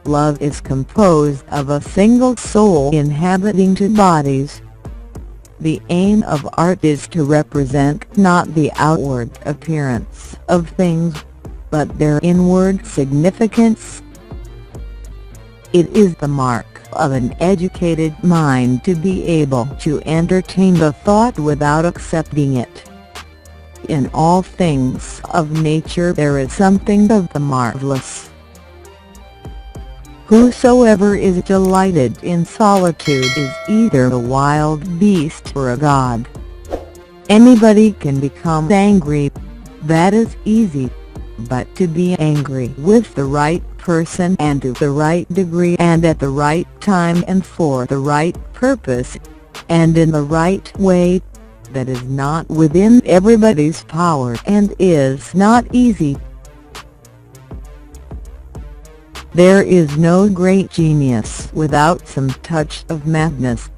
Love is composed of a single soul inhabiting two bodies. The aim of art is to represent not the outward appearance of things, but their inward significance. It is the mark of an educated mind to be able to entertain the thought without accepting it. In all things of nature there is something of the marvelous. Whosoever is delighted in solitude is either a wild beast or a god. Anybody can become angry, that is easy, but to be angry with the right person and to the right degree and at the right time and for the right purpose, and in the right way, that is not within everybody's power and is not easy. There is no great genius without some touch of madness.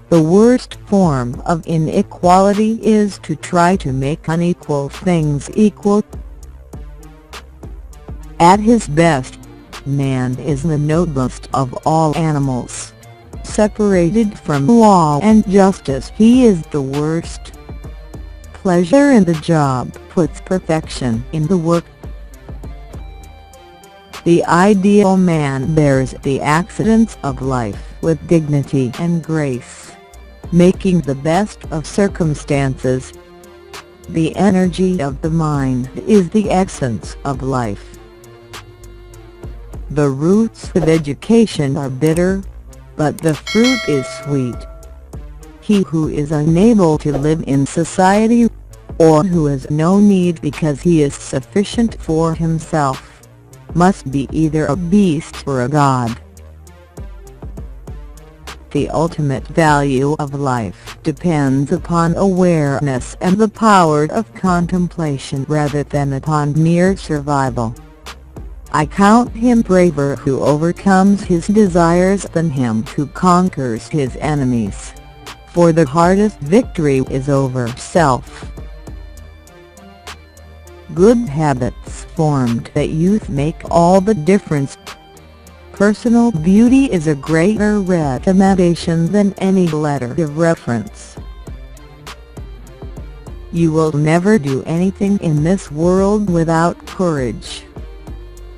The worst form of inequality is to try to make unequal things equal. At his best, man is the noblest of all animals. Separated from law and justice he is the worst. Pleasure in the job puts perfection in the work. The ideal man bears the accidents of life with dignity and grace, making the best of circumstances. The energy of the mind is the essence of life. The roots of education are bitter, but the fruit is sweet. He who is unable to live in society, or who has no need because he is sufficient for himself, must be either a beast or a god. The ultimate value of life depends upon awareness and the power of contemplation rather than upon mere survival. I count him braver who overcomes his desires than him who conquers his enemies, for the hardest victory is over self. Good habits formed at youth make all the difference. Personal beauty is a greater recommendation than any letter of reference. You will never do anything in this world without courage.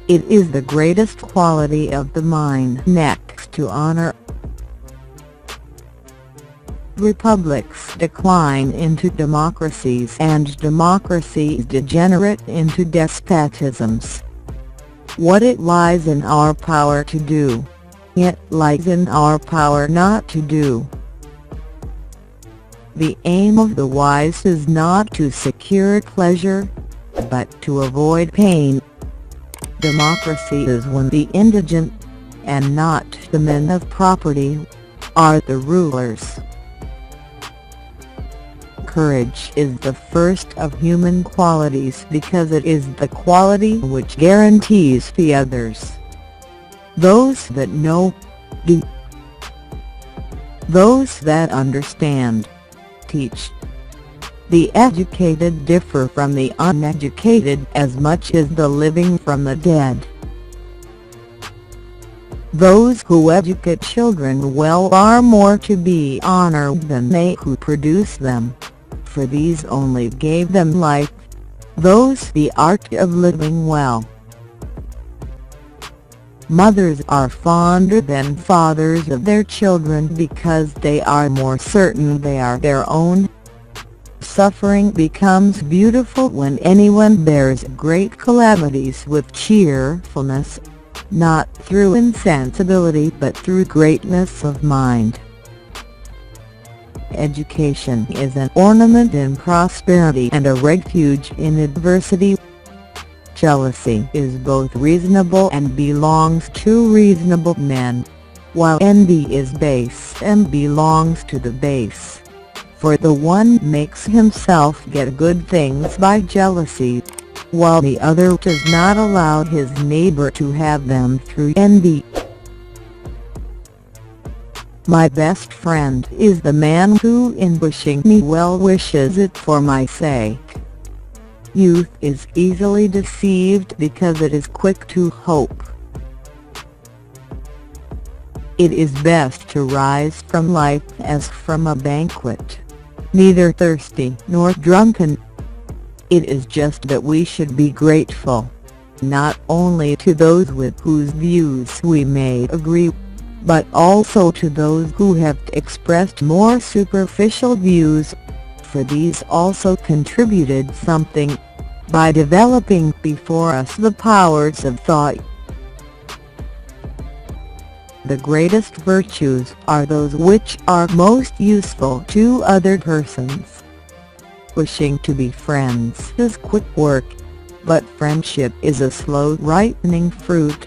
It is the greatest quality of the mind next to honor. Republics decline into democracies and democracies degenerate into despotisms. What it lies in our power to do, it lies in our power not to do. The aim of the wise is not to secure pleasure, but to avoid pain. Democracy is when the indigent, and not the men of property, are the rulers. Courage is the first of human qualities because it is the quality which guarantees the others. Those that know, do. Those that understand, teach. The educated differ from the uneducated as much as the living from the dead. Those who educate children well are more to be honored than they who produce them, for these only gave them life, those the art of living well. Mothers are fonder than fathers of their children because they are more certain they are their own. Suffering becomes beautiful when anyone bears great calamities with cheerfulness, not through insensibility but through greatness of mind. Education is an ornament in prosperity and a refuge in adversity. Jealousy is both reasonable and belongs to reasonable men, while envy is base and belongs to the base. For the one makes himself get good things by jealousy, while the other does not allow his neighbor to have them through envy. My best friend is the man who in wishing me well wishes it for my sake. Youth is easily deceived because it is quick to hope. It is best to rise from life as from a banquet, neither thirsty nor drunken. It is just that we should be grateful, not only to those with whose views we may agree, but also to those who have expressed more superficial views, for these also contributed something, by developing before us the powers of thought. The greatest virtues are those which are most useful to other persons. Wishing to be friends is quick work, but friendship is a slow ripening fruit.